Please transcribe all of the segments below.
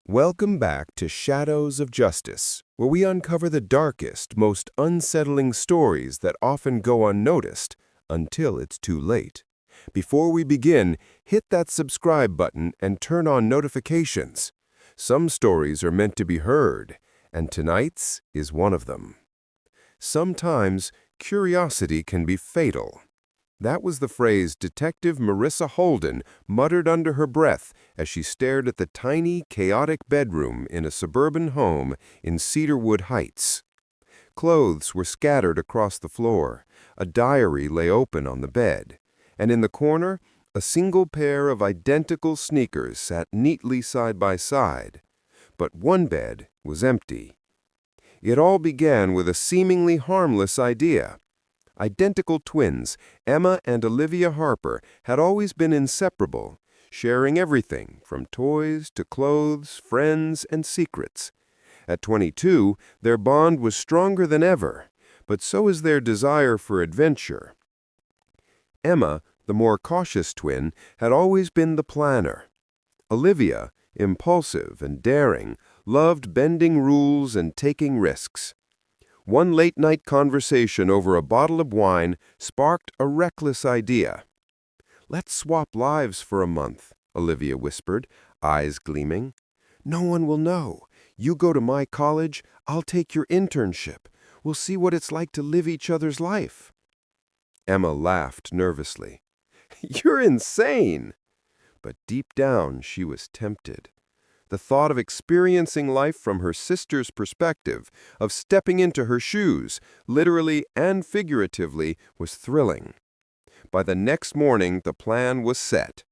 Welcome back to Shadows of Justice, where we uncover the darkest, most unsettling stories that often go unnoticed until it's too late. Before we begin, hit that subscribe button and turn on notifications. Some stories are meant to be heard, and tonight's is one of them. Sometimes curiosity can be fatal. That was the phrase Detective Marissa Holden muttered under her breath as she stared at the tiny, chaotic bedroom in a suburban home in Cedarwood Heights. Clothes were scattered across the floor, a diary lay open on the bed, and in the corner, a single pair of identical sneakers sat neatly side by side. But one bed was empty. It all began with a seemingly harmless idea. Identical twins, Emma and Olivia Harper, had always been inseparable, sharing everything from toys to clothes, friends, and secrets. At 22, their bond was stronger than ever, but so is their desire for adventure. Emma, the more cautious twin, had always been the planner. Olivia, impulsive and daring, loved bending rules and taking risks. One late-night conversation over a bottle of wine sparked a reckless idea. "Let's swap lives for a month," Olivia whispered, eyes gleaming. "No one will know. You go to my college, I'll take your internship. We'll see what it's like to live each other's life." Emma laughed nervously. "You're insane!" But deep down, she was tempted. The thought of experiencing life from her sister's perspective, of stepping into her shoes, literally and figuratively, was thrilling. By the next morning, the plan was set.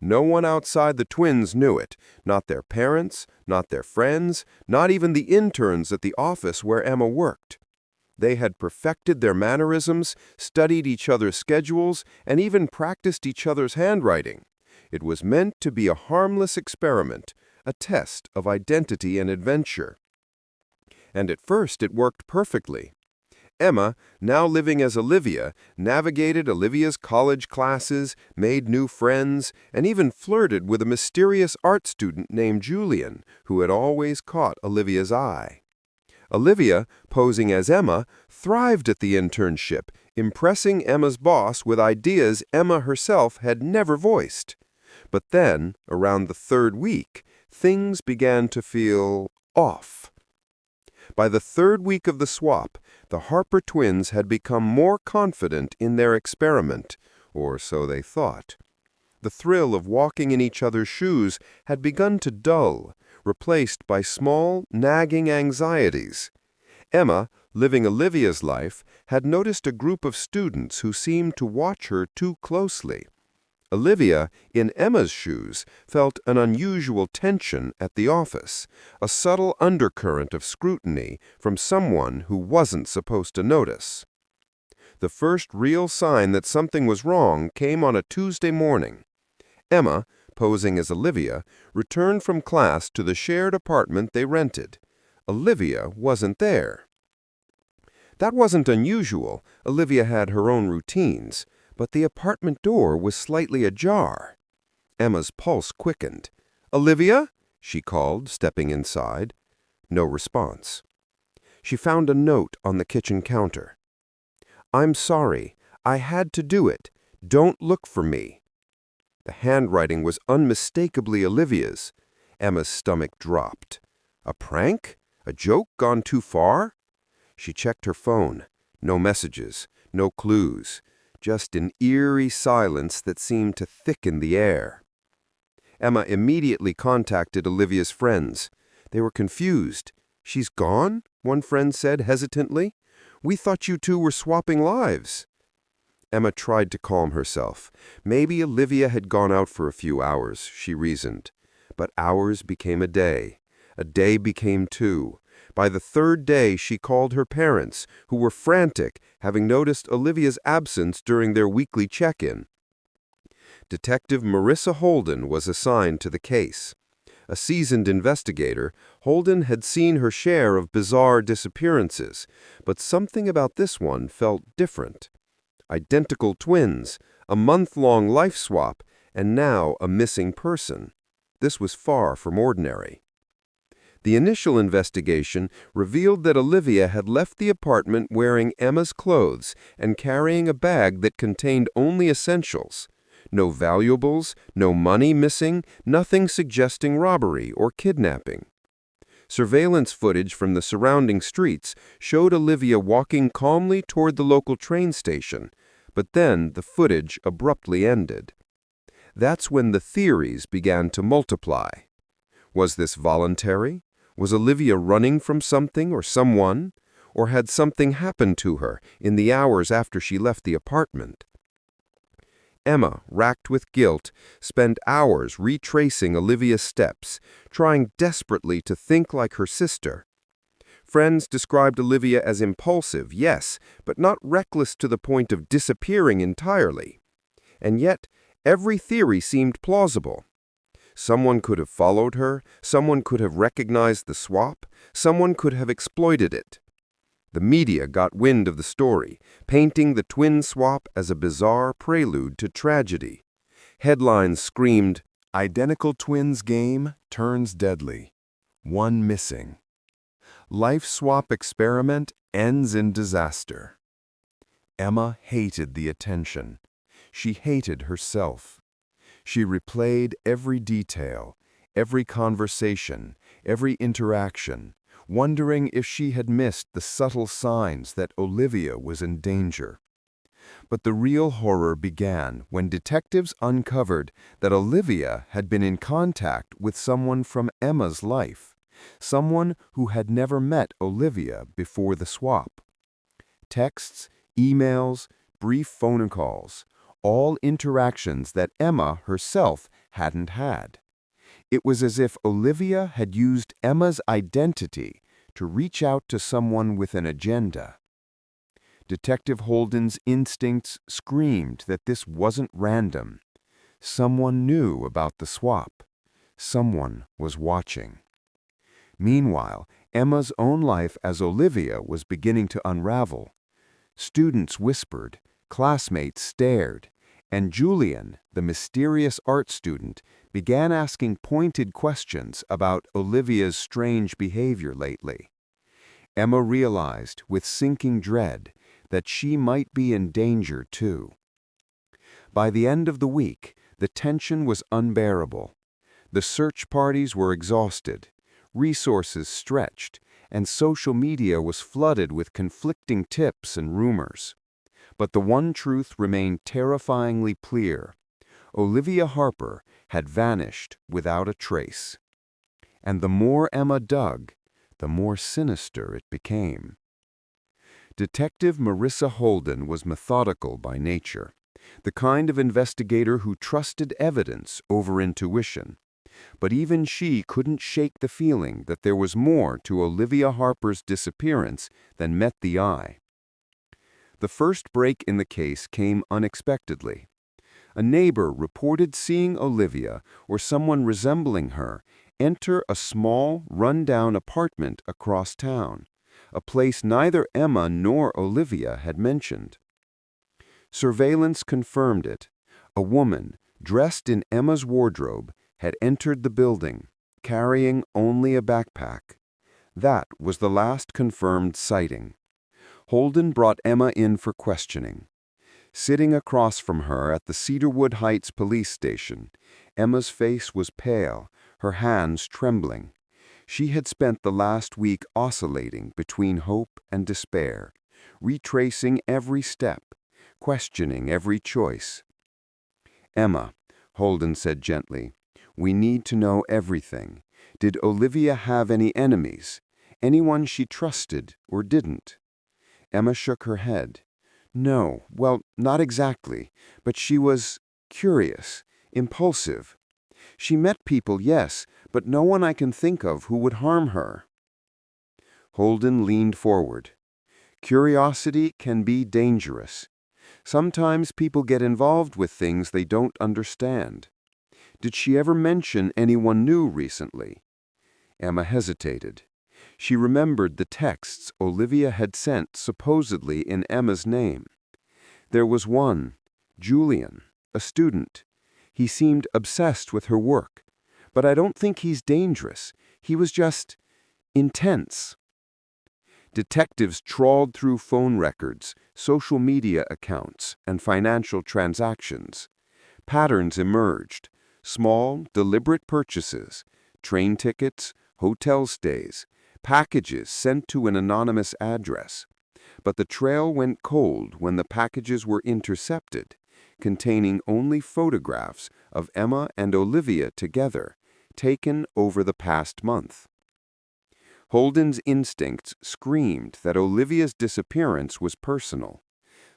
No one outside the twins knew it, not their parents, not their friends, not even the interns at the office where Emma worked. They had perfected their mannerisms, studied each other's schedules, and even practiced each other's handwriting. It was meant to be a harmless experiment, a test of identity and adventure. And at first it worked perfectly. Emma, now living as Olivia, navigated Olivia's college classes, made new friends, and even flirted with a mysterious art student named Julian, who had always caught Olivia's eye. Olivia, posing as Emma, thrived at the internship, impressing Emma's boss with ideas Emma herself had never voiced. But then, around the third week, things began to feel off. By the third week of the swap, the Harper twins had become more confident in their experiment, or so they thought. The thrill of walking in each other's shoes had begun to dull, replaced by small, nagging anxieties. Emma, living Olivia's life, had noticed a group of students who seemed to watch her too closely. Olivia, in Emma's shoes, felt an unusual tension at the office, a subtle undercurrent of scrutiny from someone who wasn't supposed to notice. The first real sign that something was wrong came on a Tuesday morning. Emma, posing as Olivia, returned from class to the shared apartment they rented. Olivia wasn't there. That wasn't unusual. Olivia had her own routines. But the apartment door was slightly ajar. Emma's pulse quickened. "Olivia?" she called, stepping inside. No response. She found a note on the kitchen counter. "I'm sorry. I had to do it. Don't look for me." The handwriting was unmistakably Olivia's. Emma's stomach dropped. A prank? A joke gone too far? She checked her phone. No messages, no clues. Just an eerie silence that seemed to thicken the air. Emma immediately contacted Olivia's friends. They were confused. "She's gone?" one friend said hesitantly. "We thought you two were swapping lives." Emma tried to calm herself. Maybe Olivia had gone out for a few hours, she reasoned. But hours became a day. A day became two. By the third day, she called her parents, who were frantic, having noticed Olivia's absence during their weekly check-in. Detective Marissa Holden was assigned to the case. A seasoned investigator, Holden had seen her share of bizarre disappearances, but something about this one felt different. Identical twins, a month-long life swap, and now a missing person. This was far from ordinary. The initial investigation revealed that Olivia had left the apartment wearing Emma's clothes and carrying a bag that contained only essentials. No valuables, no money missing, nothing suggesting robbery or kidnapping. Surveillance footage from the surrounding streets showed Olivia walking calmly toward the local train station, but then the footage abruptly ended. That's when the theories began to multiply. Was this voluntary? Was Olivia running from something or someone? Or had something happened to her in the hours after she left the apartment? Emma, racked with guilt, spent hours retracing Olivia's steps, trying desperately to think like her sister. Friends described Olivia as impulsive, yes, but not reckless to the point of disappearing entirely. And yet, every theory seemed plausible. Someone could have followed her, someone could have recognized the swap, someone could have exploited it. The media got wind of the story, painting the twin swap as a bizarre prelude to tragedy. Headlines screamed, "Identical twins game turns deadly. One missing. Life swap experiment ends in disaster." Emma hated the attention. She hated herself. She replayed every detail, every conversation, every interaction, wondering if she had missed the subtle signs that Olivia was in danger. But the real horror began when detectives uncovered that Olivia had been in contact with someone from Emma's life, someone who had never met Olivia before the swap. Texts, emails, brief phone calls, all interactions that Emma herself hadn't had. It was as if Olivia had used Emma's identity to reach out to someone with an agenda. Detective Holden's instincts screamed that this wasn't random. Someone knew about the swap. Someone was watching. Meanwhile, Emma's own life as Olivia was beginning to unravel. Students whispered, classmates stared, and Julian, the mysterious art student, began asking pointed questions about Olivia's strange behavior lately. Emma realized, with sinking dread, that she might be in danger too. By the end of the week, the tension was unbearable. The search parties were exhausted, resources stretched, and social media was flooded with conflicting tips and rumors. But the one truth remained terrifyingly clear. Olivia Harper had vanished without a trace. And the more Emma dug, the more sinister it became. Detective Marissa Holden was methodical by nature, the kind of investigator who trusted evidence over intuition. But even she couldn't shake the feeling that there was more to Olivia Harper's disappearance than met the eye. The first break in the case came unexpectedly. A neighbor reported seeing Olivia, or someone resembling her, enter a small, run-down apartment across town, a place neither Emma nor Olivia had mentioned. Surveillance confirmed it. A woman, dressed in Emma's wardrobe, had entered the building, carrying only a backpack. That was the last confirmed sighting. Holden brought Emma in for questioning. Sitting across from her at the Cedarwood Heights police station, Emma's face was pale, her hands trembling. She had spent the last week oscillating between hope and despair, retracing every step, questioning every choice. "Emma," Holden said gently, "we need to know everything. Did Olivia have any enemies? Anyone she trusted or didn't?" Emma shook her head. "No, well, not exactly, but she was curious, impulsive. She met people, yes, but no one I can think of who would harm her." Holden leaned forward. Curiosity can be dangerous. Sometimes people get involved with things they don't understand. Did she ever mention anyone new recently? Emma hesitated. She remembered the texts Olivia had sent supposedly in Emma's name. There was one, Julian, a student. He seemed obsessed with her work. But I don't think he's dangerous. He was just intense. Detectives trawled through phone records, social media accounts, and financial transactions. Patterns emerged: small, deliberate purchases, train tickets, hotel stays, packages sent to an anonymous address. But the trail went cold when the packages were intercepted, containing only photographs of Emma and Olivia together, taken over the past month. Holden's instincts screamed that Olivia's disappearance was personal.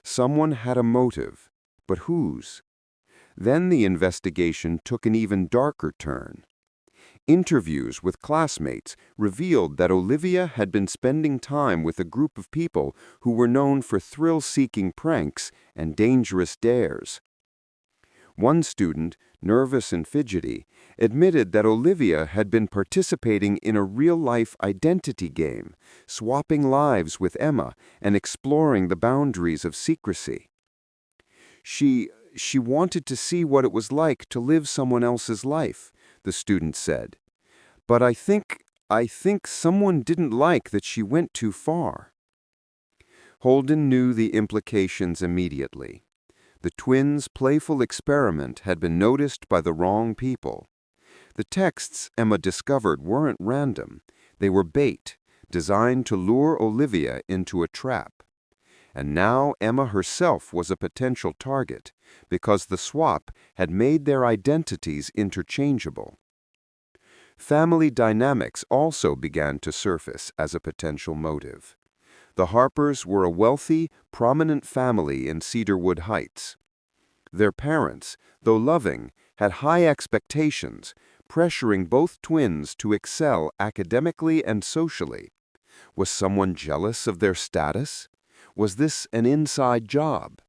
Someone had a motive, but whose? Then the investigation took an even darker turn. Interviews with classmates revealed that Olivia had been spending time with a group of people who were known for thrill-seeking pranks and dangerous dares. One student, nervous and fidgety, admitted that Olivia had been participating in a real-life identity game, swapping lives with Emma and exploring the boundaries of secrecy. She wanted to see what it was like to live someone else's life, the student said. But I think someone didn't like that she went too far. Holden knew the implications immediately. The twins' playful experiment had been noticed by the wrong people. The texts Emma discovered weren't random. They were bait, designed to lure Olivia into a trap. And now Emma herself was a potential target, because the swap had made their identities interchangeable. Family dynamics also began to surface as a potential motive. The Harpers were a wealthy, prominent family in Cedarwood Heights. Their parents, though loving, had high expectations, pressuring both twins to excel academically and socially. Was someone jealous of their status? Was this an inside job?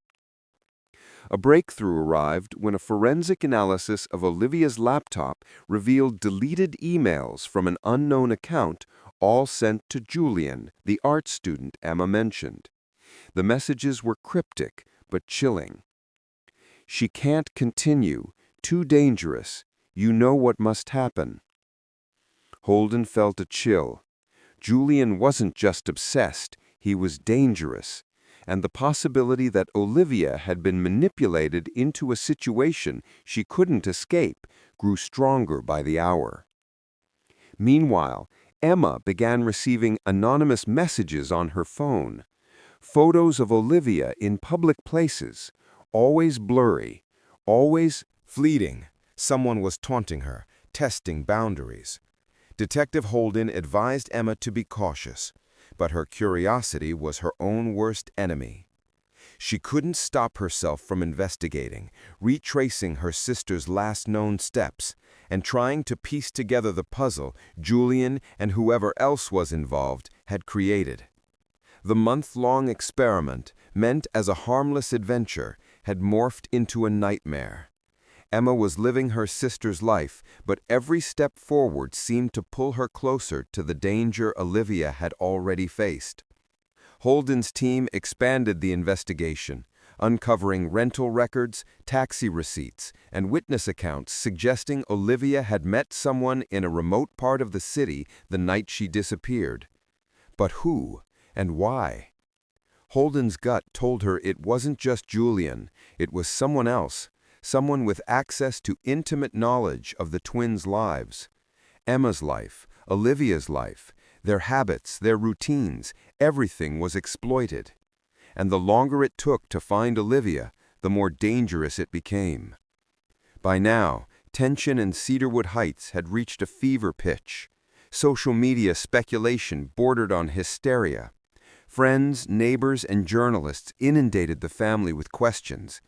A breakthrough arrived when a forensic analysis of Olivia's laptop revealed deleted emails from an unknown account, all sent to Julian, the art student Emma mentioned. The messages were cryptic but chilling. "She can't continue. Too dangerous. You know what must happen." Holden felt a chill. Julian wasn't just obsessed, he was dangerous. And the possibility that Olivia had been manipulated into a situation she couldn't escape grew stronger by the hour. Meanwhile, Emma began receiving anonymous messages on her phone. Photos of Olivia in public places, always blurry, always fleeting. Someone was taunting her, testing boundaries. Detective Holden advised Emma to be cautious, but her curiosity was her own worst enemy. She couldn't stop herself from investigating, retracing her sister's last known steps, and trying to piece together the puzzle Julian and whoever else was involved had created. The month-long experiment, meant as a harmless adventure, had morphed into a nightmare. Emma was living her sister's life, but every step forward seemed to pull her closer to the danger Olivia had already faced. Holden's team expanded the investigation, uncovering rental records, taxi receipts, and witness accounts suggesting Olivia had met someone in a remote part of the city the night she disappeared. But who and why? Holden's gut told her it wasn't just Julian, it was someone else. Someone with access to intimate knowledge of the twins' lives. Emma's life, Olivia's life, their habits, their routines, everything was exploited. And the longer it took to find Olivia, the more dangerous it became. By now, tension in Cedarwood Heights had reached a fever pitch. Social media speculation bordered on hysteria. Friends, neighbors, and journalists inundated the family with questions.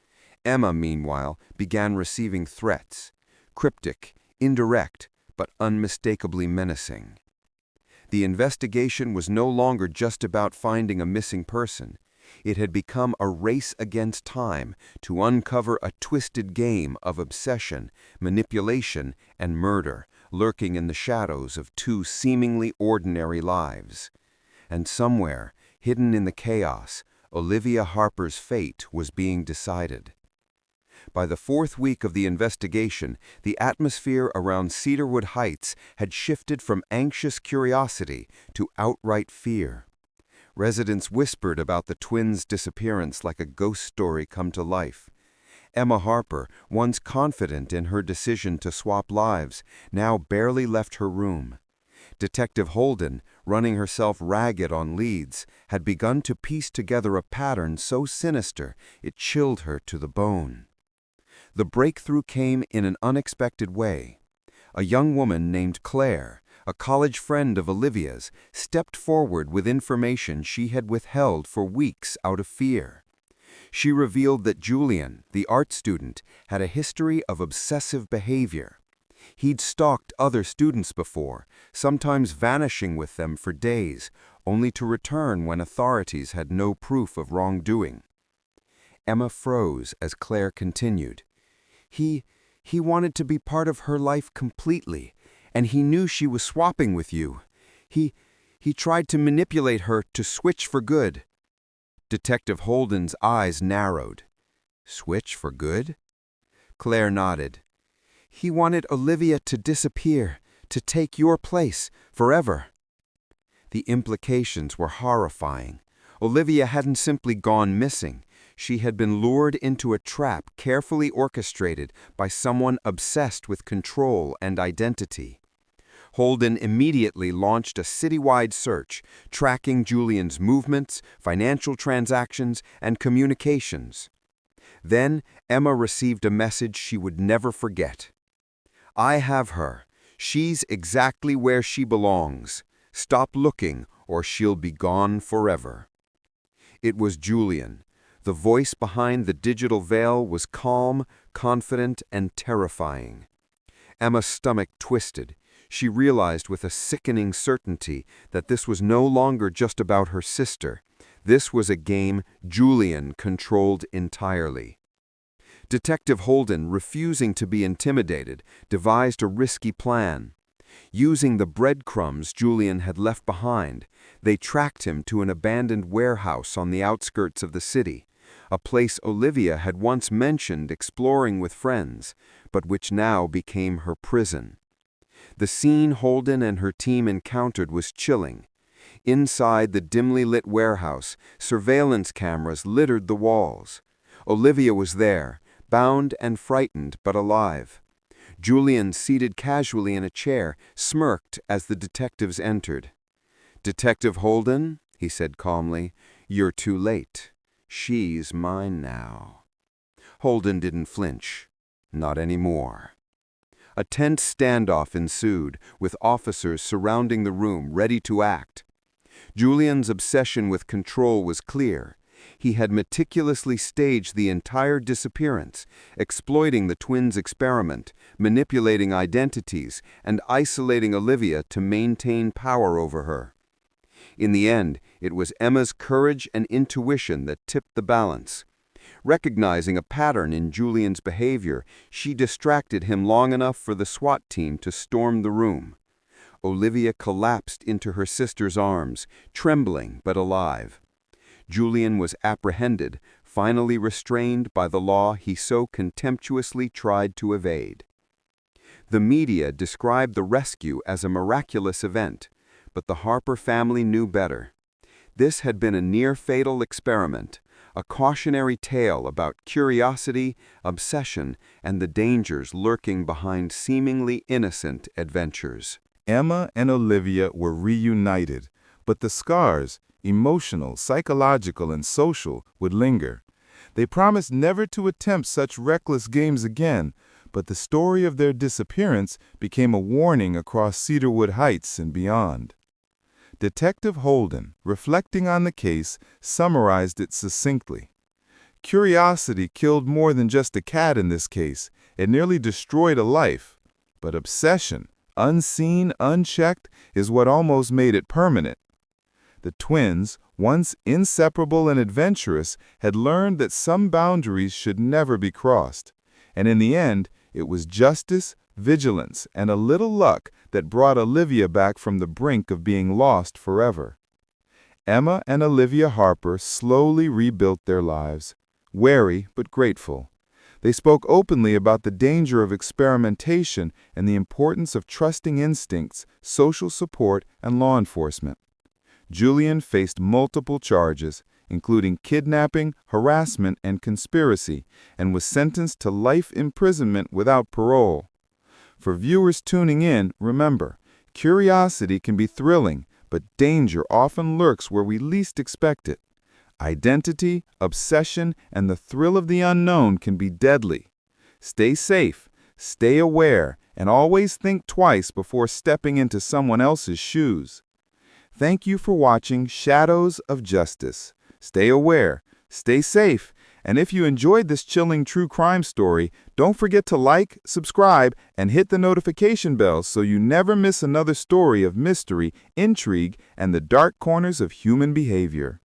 Emma, meanwhile, began receiving threats, cryptic, indirect, but unmistakably menacing. The investigation was no longer just about finding a missing person. It had become a race against time to uncover a twisted game of obsession, manipulation, and murder lurking in the shadows of two seemingly ordinary lives. And somewhere, hidden in the chaos, Olivia Harper's fate was being decided. By the fourth week of the investigation, the atmosphere around Cedarwood Heights had shifted from anxious curiosity to outright fear. Residents whispered about the twins' disappearance like a ghost story come to life. Emma Harper, once confident in her decision to swap lives, now barely left her room. Detective Holden, running herself ragged on leads, had begun to piece together a pattern so sinister it chilled her to the bone. The breakthrough came in an unexpected way. A young woman named Claire, a college friend of Olivia's, stepped forward with information she had withheld for weeks out of fear. She revealed that Julian, the art student, had a history of obsessive behavior. He'd stalked other students before, sometimes vanishing with them for days, only to return when authorities had no proof of wrongdoing. Emma froze as Claire continued. He wanted to be part of her life completely, and he knew she was swapping with you. He tried to manipulate her to switch for good. Detective Holden's eyes narrowed. Switch for good? Claire nodded. He wanted Olivia to disappear, to take your place, forever. The implications were horrifying. Olivia hadn't simply gone missing. She had been lured into a trap carefully orchestrated by someone obsessed with control and identity. Holden immediately launched a citywide search, tracking Julian's movements, financial transactions, and communications. Then Emma received a message she would never forget. I have her. She's exactly where she belongs. Stop looking, or she'll be gone forever. It was Julian. The voice behind the digital veil was calm, confident, and terrifying. Emma's stomach twisted. She realized with a sickening certainty that this was no longer just about her sister. This was a game Julian controlled entirely. Detective Holden, refusing to be intimidated, devised a risky plan. Using the breadcrumbs Julian had left behind, they tracked him to an abandoned warehouse on the outskirts of the city, a place Olivia had once mentioned exploring with friends, but which now became her prison. The scene Holden and her team encountered was chilling. Inside the dimly lit warehouse, surveillance cameras littered the walls. Olivia was there, bound and frightened but alive. Julian, seated casually in a chair, smirked as the detectives entered. "Detective Holden," he said calmly, "you're too late. She's mine now." Holden didn't flinch. Not anymore. A tense standoff ensued, with officers surrounding the room, ready to act. Julian's obsession with control was clear. He had meticulously staged the entire disappearance, exploiting the twins' experiment, manipulating identities, and isolating Olivia to maintain power over her. In the end, it was Emma's courage and intuition that tipped the balance. Recognizing a pattern in Julian's behavior, she distracted him long enough for the SWAT team to storm the room. Olivia collapsed into her sister's arms, trembling but alive. Julian was apprehended, finally restrained by the law he so contemptuously tried to evade. The media described the rescue as a miraculous event, but the Harper family knew better. This had been a near-fatal experiment, a cautionary tale about curiosity, obsession, and the dangers lurking behind seemingly innocent adventures. Emma and Olivia were reunited, but the scars, emotional, psychological, and social, would linger. They promised never to attempt such reckless games again, but the story of their disappearance became a warning across Cedarwood Heights and beyond. Detective Holden, reflecting on the case, summarized it succinctly. Curiosity killed more than just a cat in this case. It nearly destroyed a life. But obsession, unseen, unchecked, is what almost made it permanent. The twins, once inseparable and adventurous, had learned that some boundaries should never be crossed. And in the end, it was justice, vigilance, and a little luck that brought Olivia back from the brink of being lost forever. Emma and Olivia Harper slowly rebuilt their lives, wary but grateful. They spoke openly about the danger of experimentation and the importance of trusting instincts, social support, and law enforcement. Julian faced multiple charges, including kidnapping, harassment, and conspiracy, and was sentenced to life imprisonment without parole. For viewers tuning in, remember, curiosity can be thrilling, but danger often lurks where we least expect it. Identity, obsession, and the thrill of the unknown can be deadly. Stay safe, stay aware, and always think twice before stepping into someone else's shoes. Thank you for watching Shadows of Justice. Stay aware, stay safe, and if you enjoyed this chilling true crime story, don't forget to like, subscribe, and hit the notification bell so you never miss another story of mystery, intrigue, and the dark corners of human behavior.